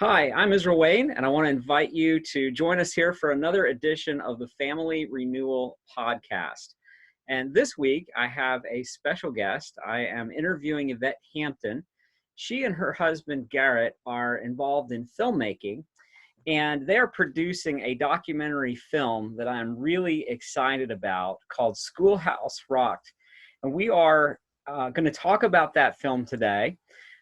Hi, I'm Israel Wayne, and I want to invite you to join us here for another edition of the Family Renewal podcast. And this week, I have a special guest. I am interviewing Yvette Hampton. She and her husband, Garritt, are involved in filmmaking, and they're producing a documentary film that I'm really excited about called Schoolhouse Rocked. And we are going to talk about that film today.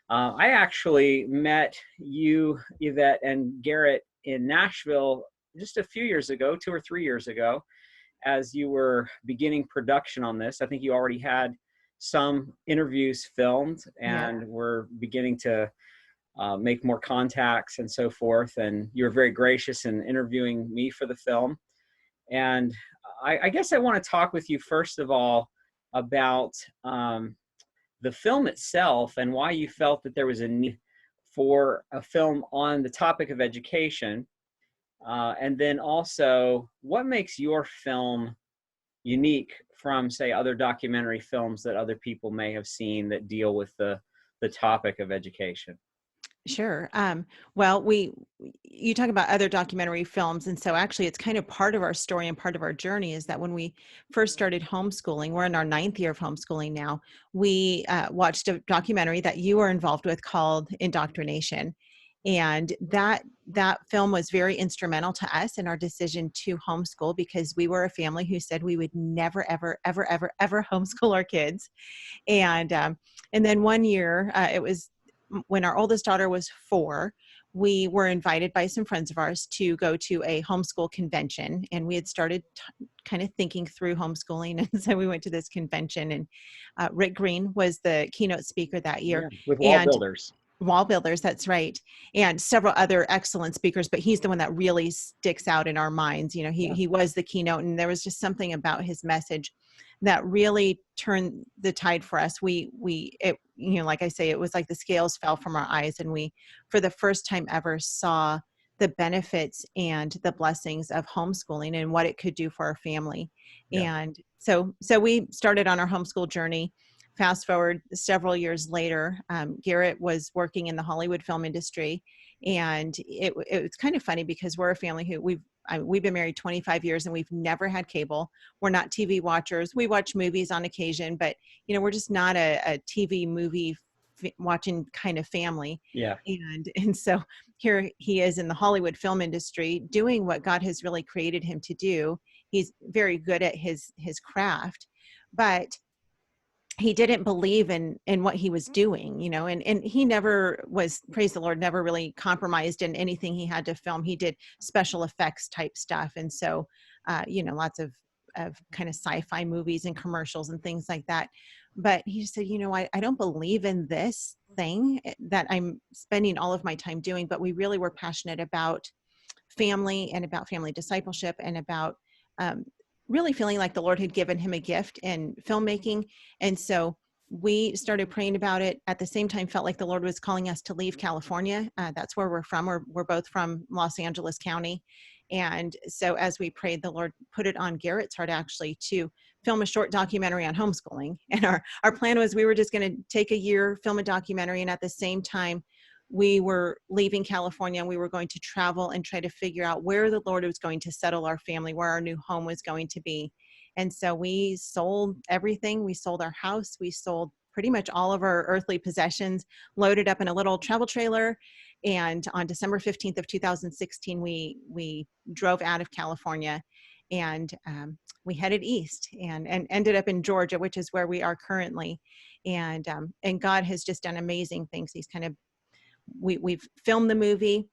I actually met you, Yvette, and Garritt in Nashville just a few years ago, 2 or 3 years ago, as you were beginning production on this. I think you already had some interviews filmed and were beginning to make more contacts and so forth. And you were very gracious in interviewing me for the film. And I guess I want to talk with you, first of all, about the film itself and why you felt that there was a need for a film on the topic of education. And then also, what makes your film unique from, say, other documentary films that other people may have seen that deal with the topic of education? Sure. Well, you talk about other documentary films. And so actually it's kind of part of our story and part of our journey is that when we first started homeschooling, we're in our 9th year of homeschooling now, we watched a documentary that you were involved with called Indoctrination. And that film was very instrumental to us in our decision to homeschool because we were a family who said we would never, ever, ever, ever, ever homeschool our kids. And then one year, it was when our oldest daughter was 4, we were invited by some friends of ours to go to a homeschool convention. And we had started kind of thinking through homeschooling. And so we went to this convention, and Rick Green was the keynote speaker that year. Yeah, with Wall And Builders. Wall Builders, that's right. And several other excellent speakers, but he's the one that really sticks out in our minds. You know, he was the keynote, and there was just something about his message that really turned the tide for us. Like I say, it was like the scales fell from our eyes, and we, for the first time ever, saw the benefits and the blessings of homeschooling and what it could do for our family. Yeah. And so we started on our homeschool journey. Fast forward several years later, Garritt was working in the Hollywood film industry, and it was kind of funny because we're a family who we've been married 25 years and we've never had cable. We're not TV watchers. We watch movies on occasion, but we're just not a TV movie watching kind of family. Yeah. And so here he is in the Hollywood film industry doing what God has really created him to do. He's very good at his craft, but he didn't believe in what he was doing, and he never was, praise the Lord, never really compromised in anything he had to film. He did special effects type stuff. And so, lots of kind of sci-fi movies and commercials and things like that. But he just said, I don't believe in this thing that I'm spending all of my time doing, but we really were passionate about family and about family discipleship and about, really feeling like the Lord had given him a gift in filmmaking. And so we started praying about it. At the same time, felt like the Lord was calling us to leave California. That's where we're from. We're both from Los Angeles County. And so as we prayed, the Lord put it on Garritt's heart actually to film a short documentary on homeschooling. And our plan was we were just going to take a year, film a documentary. And at the same time, we were leaving California and we were going to travel and try to figure out where the Lord was going to settle our family, where our new home was going to be. And so we sold everything. We sold our house. We sold pretty much all of our earthly possessions, loaded up in a little travel trailer. And on December 15th of 2016, we drove out of California, and we headed east and ended up in Georgia, which is where we are currently. And God has just done amazing things. He's kind of We've filmed the movie.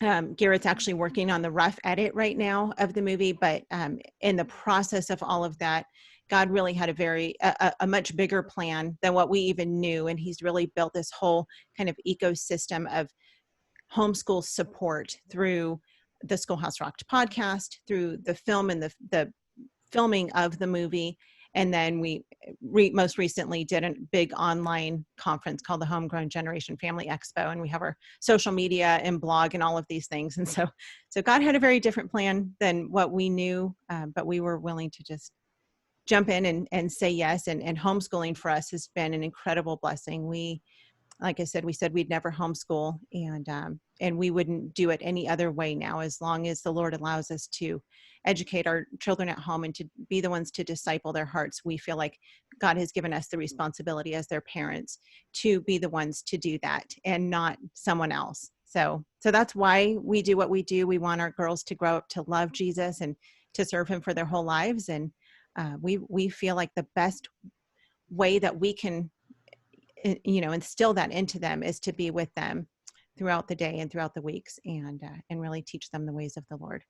Garrett's actually working on the rough edit right now of the movie, but in the process of all of that, God really had a much bigger plan than what we even knew. And he's really built this whole kind of ecosystem of homeschool support through the Schoolhouse Rocked podcast, through the film and the filming of the movie. And then we most recently did a big online conference called the Homegrown Generation Family Expo. And we have our social media and blog and all of these things. And so God had a very different plan than what we knew, but we were willing to just jump in and say yes. And homeschooling for us has been an incredible blessing. We like I said we'd never homeschool, and we wouldn't do it any other way now, as long as the Lord allows us to educate our children at home and to be the ones to disciple their hearts. We feel like God has given us the responsibility as their parents to be the ones to do that and not someone else. So that's why we do what we do. We want our girls to grow up to love Jesus and to serve him for their whole lives. And we feel like the best way that we can instill that into them is to be with them throughout the day and throughout the weeks, and really teach them the ways of the Lord.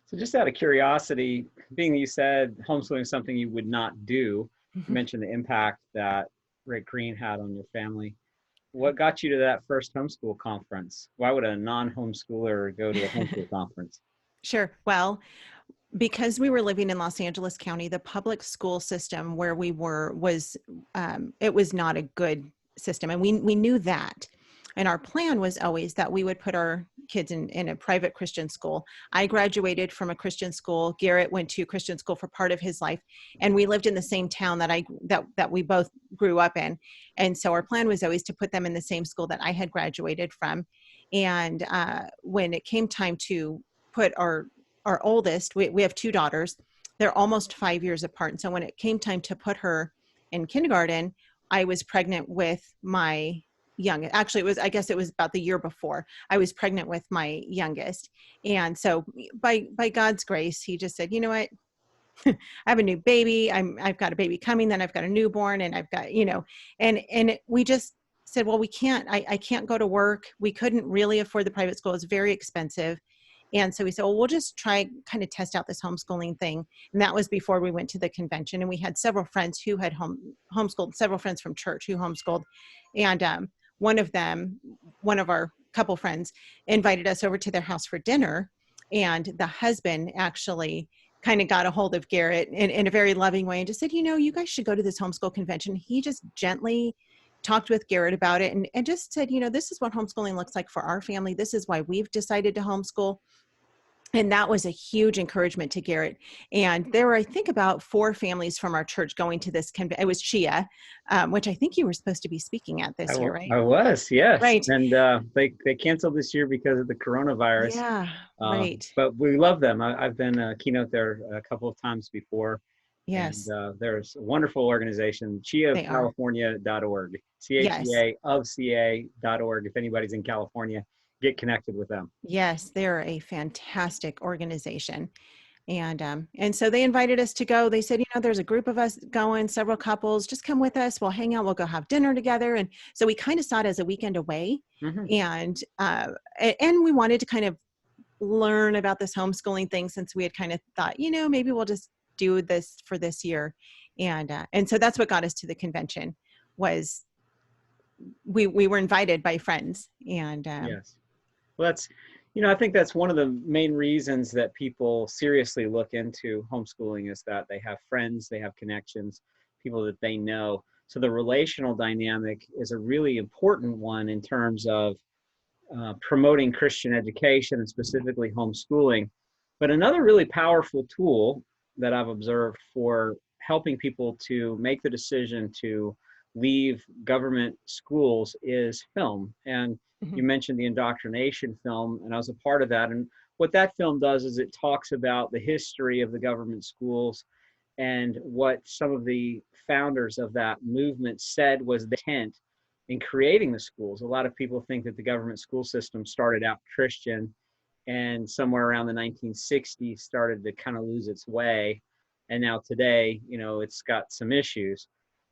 So just out of curiosity, being that you said homeschooling is something you would not do, you mentioned the impact that Rick Green had on your family. What got you to that first homeschool conference? Why would a non-homeschooler go to a homeschool conference? Sure. Well, because we were living in Los Angeles County, the public school system where we were it was not a good system. And we knew that. And our plan was always that we would put our kids in a private Christian school. I graduated from a Christian school. Garritt went to Christian school for part of his life. And we lived in the same town that we both grew up in. And so our plan was always to put them in the same school that I had graduated from. And when it came time to put our oldest, we have two daughters, they're almost 5 years apart. And so when it came time to put her in kindergarten, I was pregnant with my youngest. Actually, I guess it was about the year before I was pregnant with my youngest. And so by God's grace, he just said, you know what, I have a new baby. I've got a baby coming, then I've got a newborn, and I've got, we just said, well, we can't, I can't go to work. We couldn't really afford the private school. It's very expensive. And so we said, well, we'll just try kind of test out this homeschooling thing. And that was before we went to the convention. And we had several friends who had homeschooled, several friends from church who homeschooled. And one of our couple friends invited us over to their house for dinner. And the husband actually kind of got a hold of Garritt in a very loving way and just said, you guys should go to this homeschool convention. He just gently talked with Garritt about it and just said, this is what homeschooling looks like for our family. This is why we've decided to homeschool. And that was a huge encouragement to Garritt. And there were, I think, about 4 families from our church going to this convention. It was Chia, which I think you were supposed to be speaking at this year, right? I was, yes. Right. And they canceled this year because of the coronavirus. Yeah, right. But we love them. I've been a keynote there a couple of times before. Yes. And there's a wonderful organization, chiaofcalifornia.org, CHEA of CA.org. If anybody's in California, get connected with them. Yes, they're a fantastic organization. And so they invited us to go. They said, there's a group of us going, several couples, just come with us. We'll hang out. We'll go have dinner together. And so we kind of saw it as a weekend away. Mm-hmm. And we wanted to kind of learn about this homeschooling thing, since we had kind of thought, maybe we'll just do this for this year. And so that's what got us to the convention. Was we were invited by friends. And yes. Well, that's, I think that's one of the main reasons that people seriously look into homeschooling, is that they have friends, they have connections, people that they know. So the relational dynamic is a really important one in terms of promoting Christian education and specifically homeschooling. But another really powerful tool that I've observed for helping people to make the decision to leave government schools is film. And you mentioned the indoctrination film, and I was a part of that. And what that film does is it talks about the history of the government schools and what some of the founders of that movement said was the intent in creating the schools. A lot of people think that the government school system started out Christian, and somewhere around the 1960s started to kind of lose its way. And now today, it's got some issues.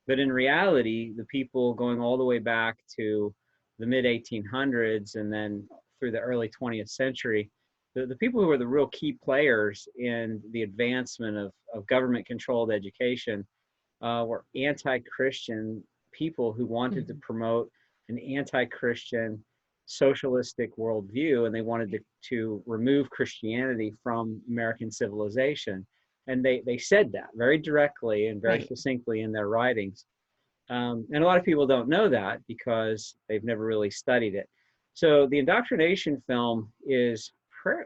But in reality, the people going all the way back to the mid 1800s and then through the early 20th century, the people who were the real key players in the advancement of government-controlled education were anti-Christian people who wanted to promote an anti-Christian socialistic worldview, and they wanted to remove Christianity from American civilization. And they said that very directly and very succinctly in their writings. And a lot of people don't know that because they've never really studied it. So the indoctrination film is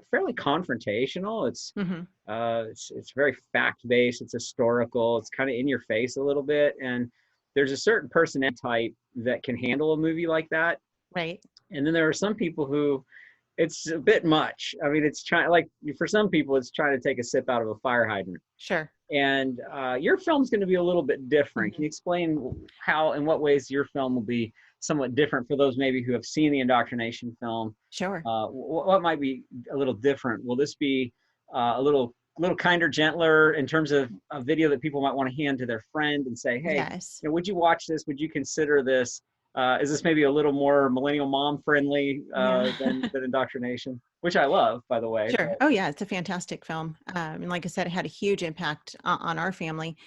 fairly confrontational. It's very fact-based. It's historical. It's kind of in your face a little bit. And there's a certain personality type that can handle a movie like that. Right. And then there are some people who it's a bit much. I mean, it's trying, like, for some people, it's trying to take a sip out of a fire hydrant. Sure. And your film's going to be a little bit different. Can you explain how, in what ways your film will be somewhat different for those maybe who have seen the indoctrination film? Sure. What might be a little different? Will this be a little kinder, gentler in terms of a video that people might want to hand to their friend and say, hey, Yes. you know, would you watch this? Would you consider this? Is this maybe a little more millennial mom friendly than indoctrination, which I love, by the way. Sure. But. Oh, yeah, it's a fantastic film. And like I said, it had a huge impact on our family.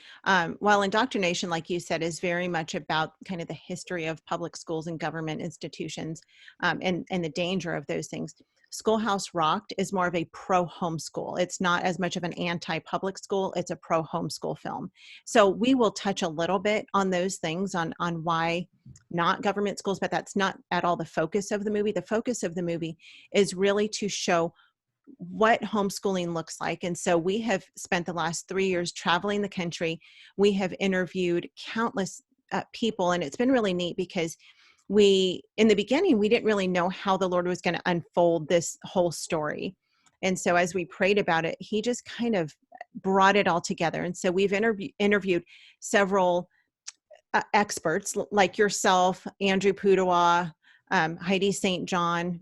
While indoctrination, like you said, is very much about kind of the history of public schools and government institutions, and the danger of those things. Schoolhouse Rocked is more of a pro-homeschool. It's not as much of an anti-public school. It's a pro-homeschool film. So we will touch a little bit on those things, on why not government schools, but that's not at all the focus of the movie. The focus of the movie is really to show what homeschooling looks like. And so we have spent the last 3 years traveling the country. We have interviewed countless people, and it's been really neat because in the beginning, we didn't really know how the Lord was going to unfold this whole story. And so as we prayed about it, he just kind of brought it all together. And so we've interviewed several experts like yourself, Andrew Pudawa, Heidi St. John,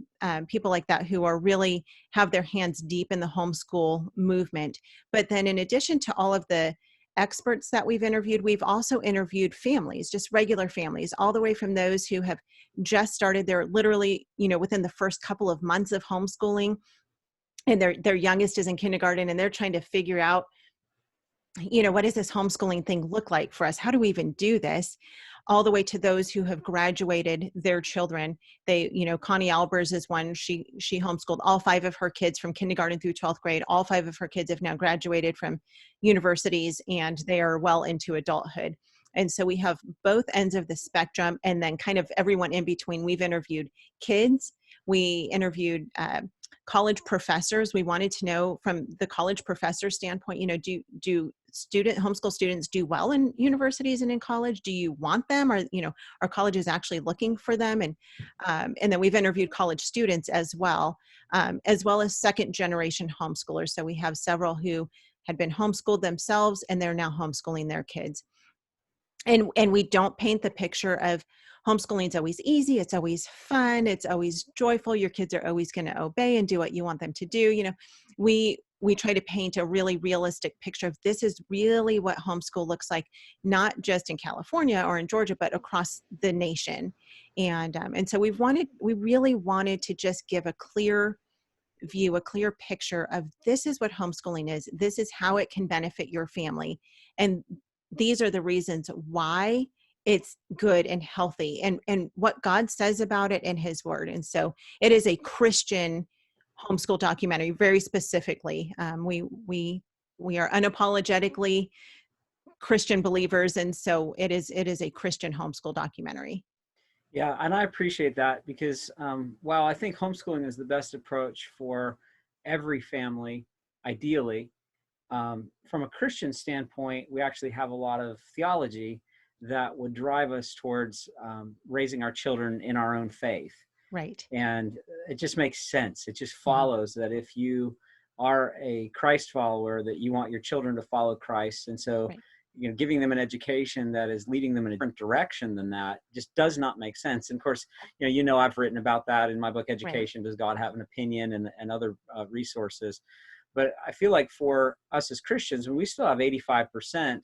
people like that who are really have their hands deep in the homeschool movement. But then in addition to all of the experts that we've interviewed, we've also interviewed families, just regular families, all the way from those who have just started. They're literally, within the first couple of months of homeschooling, and their youngest is in kindergarten, and they're trying to figure out, what does this homeschooling thing look like for us? How do we even do this? All the way to those who have graduated their children. They, Connie Albers is one. She homeschooled all 5 of her kids from kindergarten through 12th grade. All 5 of her kids have now graduated from universities, and they are well into adulthood. And so we have both ends of the spectrum, and then kind of everyone in between. We've interviewed kids. We interviewed college professors. We wanted to know from the college professor standpoint, do homeschool students do well in universities and in college? Do you want them? Are colleges actually looking for them? And then we've interviewed college students as well as second generation homeschoolers. So we have several who had been homeschooled themselves, and they're now homeschooling their kids. And we don't paint the picture of homeschooling is always easy. It's always fun. It's always joyful. Your kids are always going to obey and do what you want them to do. We try to paint a really realistic picture of this is really what homeschool looks like, not just in California or in Georgia, but across the nation. And so we really wanted to just give a clear view, a clear picture of this is what homeschooling is. This is how it can benefit your family. And these are the reasons why it's good and healthy, and what God says about it in his word. And so it is a Christian homeschool documentary, very specifically. We are unapologetically Christian believers. And so it is a Christian homeschool documentary. Yeah, and I appreciate that because while I think homeschooling is the best approach for every family, ideally, from a Christian standpoint, we actually have a lot of theology that would drive us towards raising our children in our own faith. Right. And it just makes sense. It just follows that if you are a Christ follower, that you want your children to follow Christ. And so, right, giving them an education that is leading them in a different direction than that just does not make sense. And of course, I've written about that in my book, Education, right. Does God Have an Opinion, and other resources. But I feel like for us as Christians, we still have 85%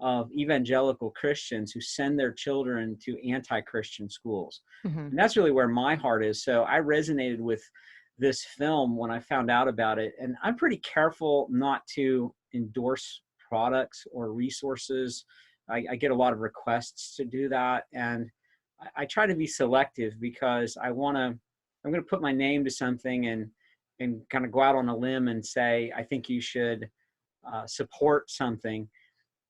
of evangelical Christians who send their children to anti-Christian schools. Mm-hmm. And that's really where my heart is. So I resonated with this film when I found out about it. And I'm pretty careful not to endorse products or resources. I get a lot of requests to do that. And I try to be selective because I'm going to put my name to something and kind of go out on a limb and say, I think you should support something.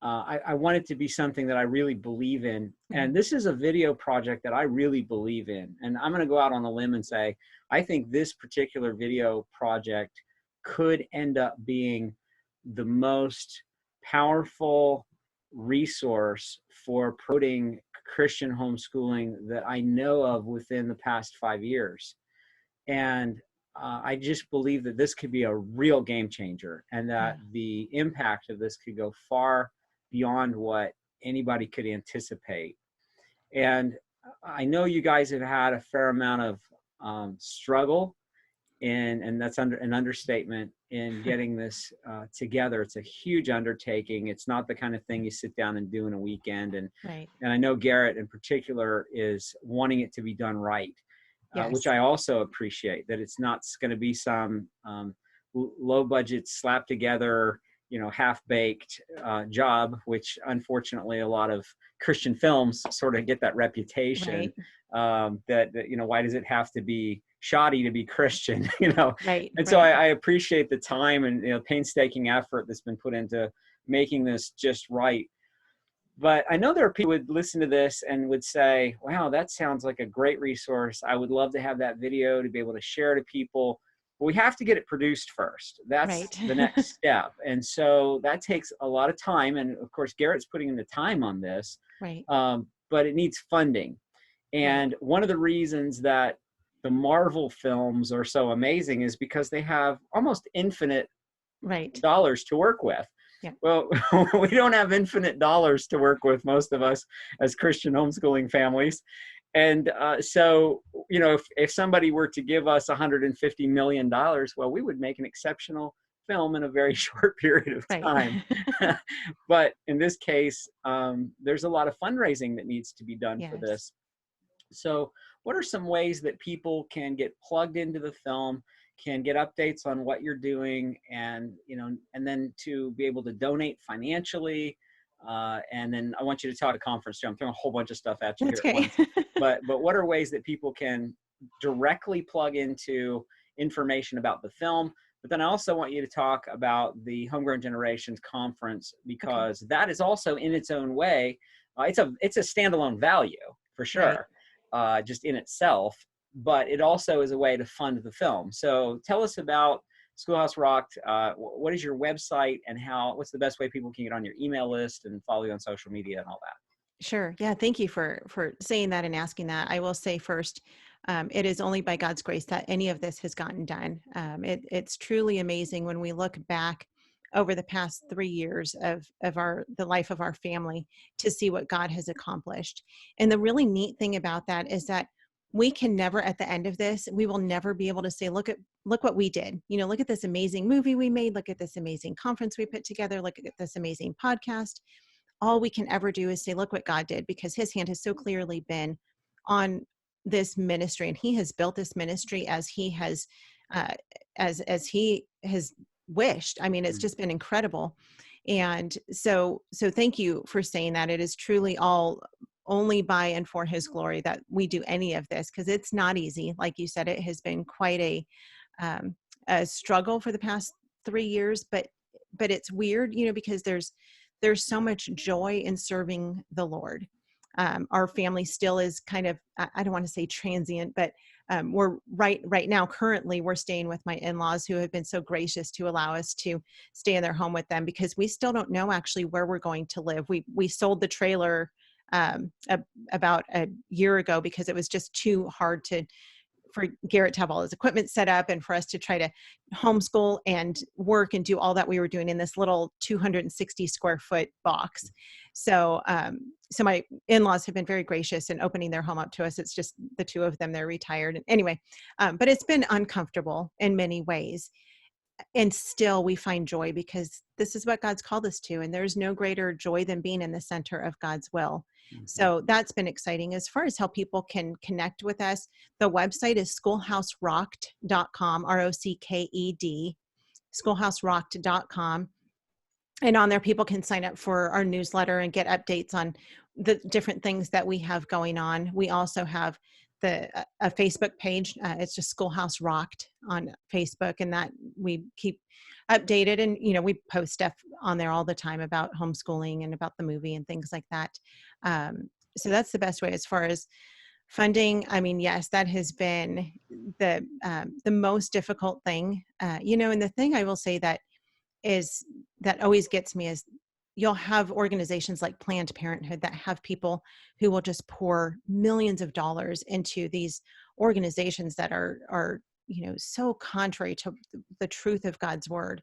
I want it to be something that I really believe in. And this is a video project that I really believe in. And I'm going to go out on a limb and say, I think this particular video project could end up being the most powerful resource for promoting Christian homeschooling that I know of within the past 5 years. And I just believe that this could be a real game changer, and that the impact of this could go far beyond what anybody could anticipate. And I know you guys have had a fair amount of struggle, and that's an understatement, in getting this together. It's a huge undertaking. It's not the kind of thing you sit down and do in a weekend. And I know Garritt in particular is wanting it to be done right. Which I also appreciate, that it's not going to be some low budget, slap together, half-baked job, which unfortunately a lot of Christian films sort of get that reputation. That why does it have to be shoddy to be Christian? So I appreciate the time and painstaking effort that's been put into making this just right. But I know there are people who would listen to this and would say, wow, that sounds like a great resource. I would love to have that video to be able to share to people. But we have to get it produced first. That's the next step. And so that takes a lot of time. And of course, Garrett's putting in the time on this, but it needs funding. And one of the reasons that the Marvel films are so amazing is because they have almost infinite dollars to work with. Well, we don't have infinite dollars to work with, most of us as Christian homeschooling families. And so, if somebody were to give us $150 million, well, we would make an exceptional film in a very short period of time. But in this case, there's a lot of fundraising that needs to be done for this. So what are some ways that people can get plugged into the film, can get updates on what you're doing, and and then to be able to donate financially, and then I want you to talk to conference too. I'm throwing a whole bunch of stuff at you here at once. But what are ways that people can directly plug into information about the film? But then I also want you to talk about the Homegrown Generations conference, because that is also in its own way, it's a standalone value for sure, just in itself. But it also is a way to fund the film. So tell us about Schoolhouse Rocked. What is your website, and what's the best way people can get on your email list and follow you on social media and all that? Sure. Yeah. Thank you for saying that and asking that. I will say first, it is only by God's grace that any of this has gotten done. It's truly amazing when we look back over the past 3 years of the life of our family to see what God has accomplished. And the really neat thing about that is that we can never, at the end of this, we will never be able to say, look what we did. Look at this amazing movie we made. Look at this amazing conference we put together. Look at this amazing podcast. All we can ever do is say, look what God did, because his hand has so clearly been on this ministry, and he has built this ministry as he has, as he has wished. I mean, it's just been incredible. And so thank you for saying that. It is truly all only by and for his glory that we do any of this, because it's not easy. Like you said, it has been quite a struggle for the past 3 years, but it's weird, because there's so much joy in serving the Lord. Our family still is kind of, I don't want to say transient, but we're right now, currently we're staying with my in-laws, who have been so gracious to allow us to stay in their home with them, because we still don't know actually where we're going to live. We sold the trailer about a year ago because it was just too hard for Garritt to have all his equipment set up, and for us to try to homeschool and work and do all that we were doing in this little 260 square foot box. So my in-laws have been very gracious in opening their home up to us. It's just the two of them, they're retired. And anyway, but it's been uncomfortable in many ways. And still we find joy, because this is what God's called us to. And there's no greater joy than being in the center of God's will. Mm-hmm. So that's been exciting. As far as how people can connect with us, the website is schoolhouserocked.com, ROCKED, schoolhouserocked.com. And on there, people can sign up for our newsletter and get updates on the different things that we have going on. We also have a Facebook page. It's just Schoolhouse Rocked on Facebook, and that we keep updated. And, we post stuff on there all the time about homeschooling and about the movie and things like that. So that's the best way. As far as funding, I mean, yes, that has been the most difficult thing, and the thing I will say that always gets me is you'll have organizations like Planned Parenthood that have people who will just pour millions of dollars into these organizations that are so contrary to the truth of God's word.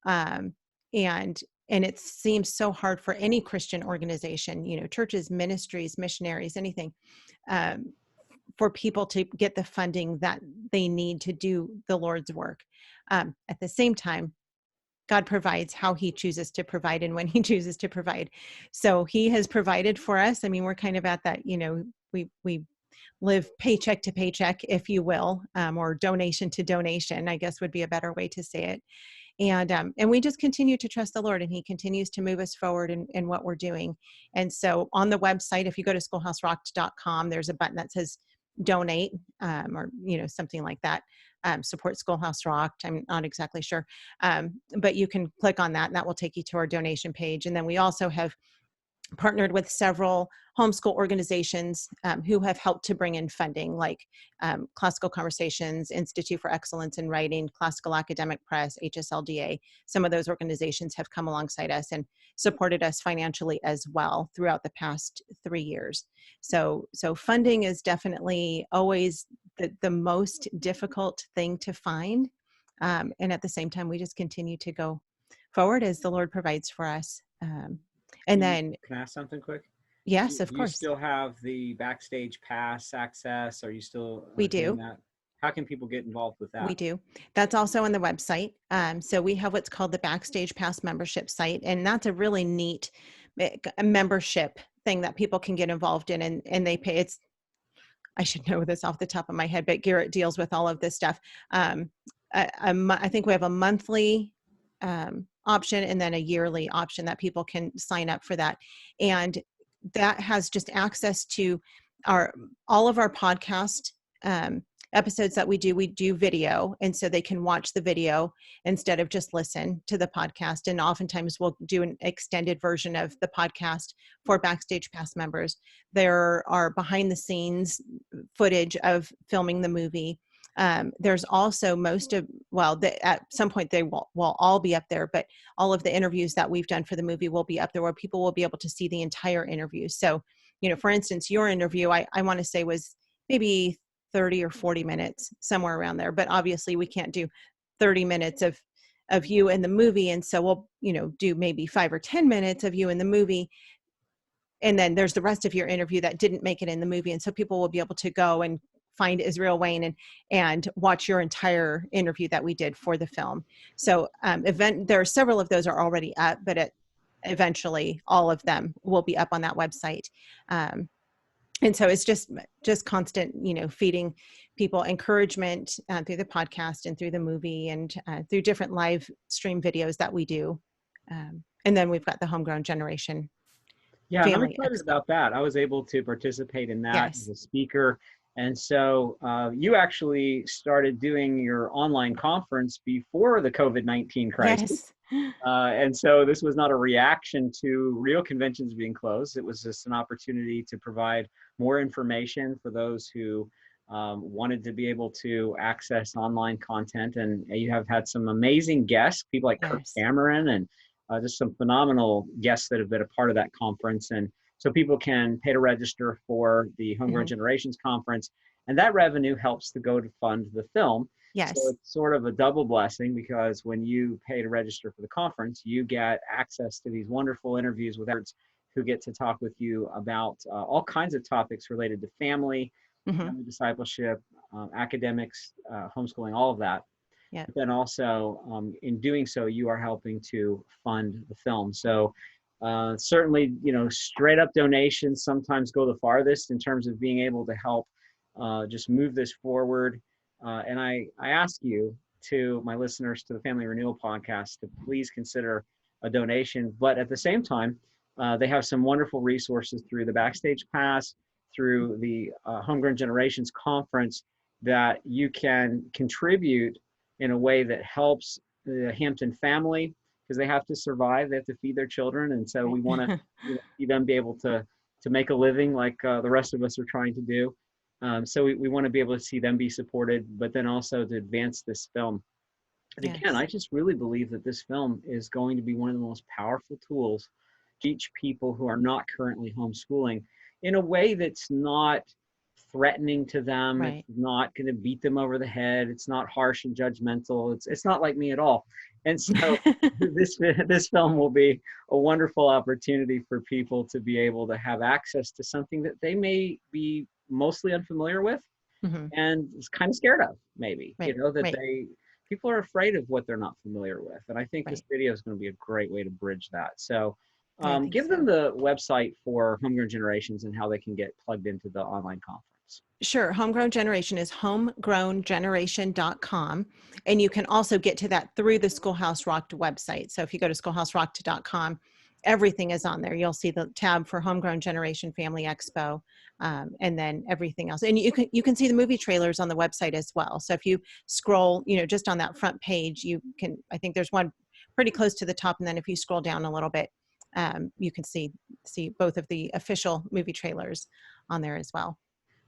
Um, and it seems so hard for any Christian organization, churches, ministries, missionaries, anything, um, for people to get the funding that they need to do the Lord's work. At the same time, God provides how he chooses to provide and when he chooses to provide. So he has provided for us. I mean, we're kind of at that, we live paycheck to paycheck, if you will, or donation to donation, I guess would be a better way to say it. And we just continue to trust the Lord, and he continues to move us forward in what we're doing. And so on the website, if you go to schoolhouserocked.com, there's a button that says donate, or, something like that. Support Schoolhouse Rocked. I'm not exactly sure. But you can click on that and that will take you to our donation page. And then we also have partnered with several homeschool organizations who have helped to bring in funding, like Classical Conversations, Institute for Excellence in Writing, Classical Academic Press, HSLDA. Some of those organizations have come alongside us and supported us financially as well throughout the past 3 years. So funding is definitely always the most difficult thing to find. And at the same time, we just continue to go forward as the Lord provides for us. And then, can I ask something quick? Yes, of Do you course. still have the Backstage Pass access? Are you still We doing do. that? How can people get involved with that? We do. That's also on the website. So we have what's called the Backstage Pass membership site, and that's a really neat membership thing that people can get involved in, and they pay. I should know this off the top of my head, but Garritt deals with all of this stuff. I think we have a monthly option and then a yearly option that people can sign up for that. And that has just access to all of our podcast episodes that we do video. And so they can watch the video instead of just listen to the podcast. And oftentimes we'll do an extended version of the podcast for Backstage Pass members. There are behind the scenes footage of filming the movie. There's also at some point they will all be up there, but all of the interviews that we've done for the movie will be up there where people will be able to see the entire interview. So, for instance, your interview, I want to say was maybe 30 or 40 minutes, somewhere around there, but obviously we can't do 30 minutes of you in the movie. And so we'll, do maybe 5 or 10 minutes of you in the movie. And then there's the rest of your interview that didn't make it in the movie. And so people will be able to go and find Israel Wayne and watch your entire interview that we did for the film. So there are several of those are already up, but eventually all of them will be up on that website. And so it's just constant, feeding people encouragement through the podcast and through the movie and through different live stream videos that we do. And then we've got the Homegrown Generation. Yeah, and I'm excited about that. I was able to participate in that as a speaker. And so you actually started doing your online conference before the COVID-19 crisis. Yes. And so this was not a reaction to real conventions being closed. It was just an opportunity to provide more information for those who wanted to be able to access online content. And you have had some amazing guests, people like Kirk Cameron and just some phenomenal guests that have been a part of that conference. And so people can pay to register for the Homegrown Generations Conference, and that revenue helps to go to fund the film. Yes. So it's sort of a double blessing, because when you pay to register for the conference, you get access to these wonderful interviews with experts who get to talk with you about all kinds of topics related to family, family discipleship, academics, homeschooling, all of that. Yeah. But then also, in doing so, you are helping to fund the film. So certainly, straight up donations sometimes go the farthest in terms of being able to help just move this forward. And I ask you, to my listeners to the Family Renewal podcast, to please consider a donation. But at the same time, they have some wonderful resources through the Backstage Pass, through the Homegrown Generations Conference, that you can contribute in a way that helps the Hampton family, because they have to survive, they have to feed their children. And so we want to see them be able to make a living like the rest of us are trying to do. So we want to be able to see them be supported, but then also to advance this film. And again, I just really believe that this film is going to be one of the most powerful tools teach people who are not currently homeschooling in a way that's not threatening to them. It's Right. not going to beat them over the head. It's not harsh and judgmental. It's not like me at all. And so this film will be a wonderful opportunity for people to be able to have access to something that they may be mostly unfamiliar with Hmm. and is kind of scared of, maybe, Right. that Right. people are afraid of what they're not familiar with. And I think this Right. video is going to be a great way to bridge that. So I think give them so. the website for Homegrown Generations and how they can get plugged into the online conference. Sure. Homegrown Generation is homegrowngeneration.com. And you can also get to that through the Schoolhouse Rocked website. So if you go to schoolhouserocked.com, everything is on there. You'll see the tab for Homegrown Generation Family Expo, and then everything else. And you can see the movie trailers on the website as well. So if you scroll, just on that front page, you can, I think there's one pretty close to the top. And then if you scroll down a little bit, you can see both of the official movie trailers on there as well.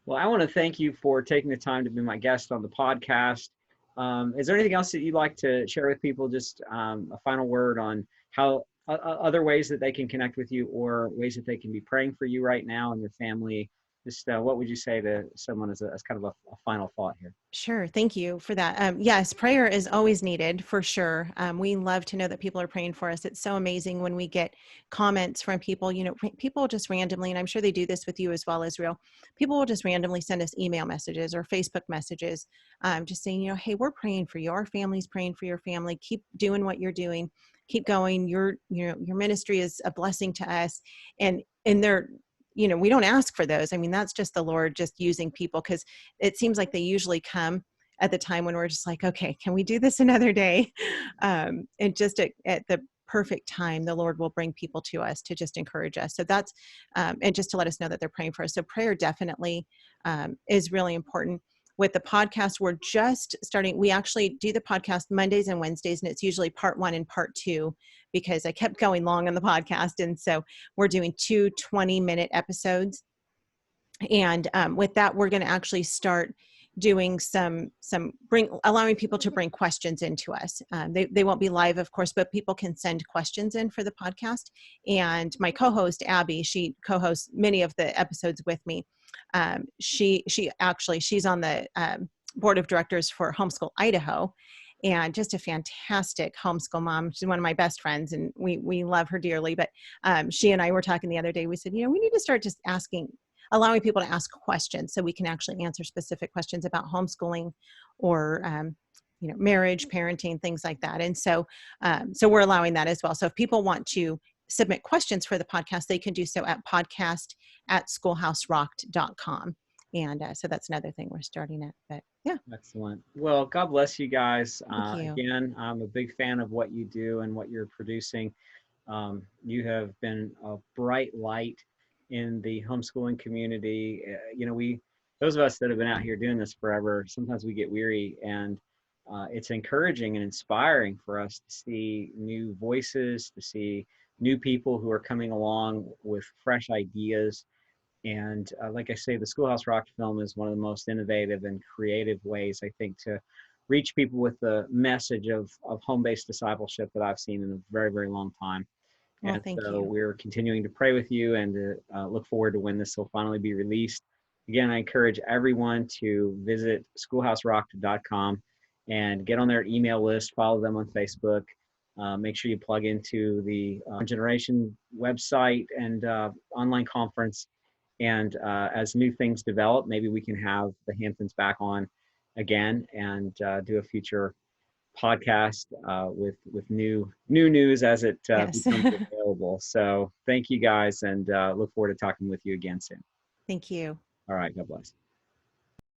Well, I want to thank you for taking the time to be my guest on the podcast. Is there anything else that you'd like to share with people? Just a final word on how other ways that they can connect with you or ways that they can be praying for you right now and your family. Just what would you say to someone as kind of a final thought here? Sure. Thank you for that. Yes, prayer is always needed for sure. We love to know that people are praying for us. It's so amazing when we get comments from people, people just randomly, and I'm sure they do this with you as well, Israel. People will just randomly send us email messages or Facebook messages, just saying, hey, we're praying for you. Our family's praying for your family. Keep doing what you're doing. Keep going. Your ministry is a blessing to us. And they're, we don't ask for those. I mean, that's just the Lord just using people, because it seems like they usually come at the time when we're just like, okay, can we do this another day? And just at the perfect time, the Lord will bring people to us to just encourage us. So that's, and just to let us know that they're praying for us. So prayer definitely is really important. With the podcast, we're just starting. We actually do the podcast Mondays and Wednesdays, and it's usually part 1 and part 2, because I kept going long on the podcast. And so we're doing 2 20-minute episodes. And with that, we're going to actually start doing allowing people to bring questions into us. They won't be live, of course, but people can send questions in for the podcast. And my co-host, Abby, she co-hosts many of the episodes with me. She's on the board of directors for Homeschool Idaho, and just a fantastic homeschool mom. She's one of my best friends, and we love her dearly. But she and I were talking the other day. We said, we need to start just allowing people to ask questions so we can actually answer specific questions about homeschooling or marriage, parenting, things like that. And so we're allowing that as well. So if people want to submit questions for the podcast, they can do so at podcast@schoolhouserocked.com. And so that's another thing we're starting at. But yeah. Excellent. Well, God bless you guys. Thank you. Again, I'm a big fan of what you do and what you're producing. You have been a bright light in the homeschooling community. Those of us that have been out here doing this forever, sometimes we get weary, and it's encouraging and inspiring for us to see new voices, to see new people who are coming along with fresh ideas. And like I say, the Schoolhouse Rocked film is one of the most innovative and creative ways, I think, to reach people with the message of home-based discipleship that I've seen in a very, very long time. Well, And thank so you. we're continuing to pray with you and to look forward to when this will finally be released. Again, I encourage everyone to visit schoolhouserocked.com and get on their email list, follow them on Facebook. Make sure you plug into the Generation website and online conference. And as new things develop, maybe we can have the Hamptons back on again and do a future podcast with new news as it Yes. becomes available. So thank you guys, and look forward to talking with you again soon. Thank you. All right, God bless.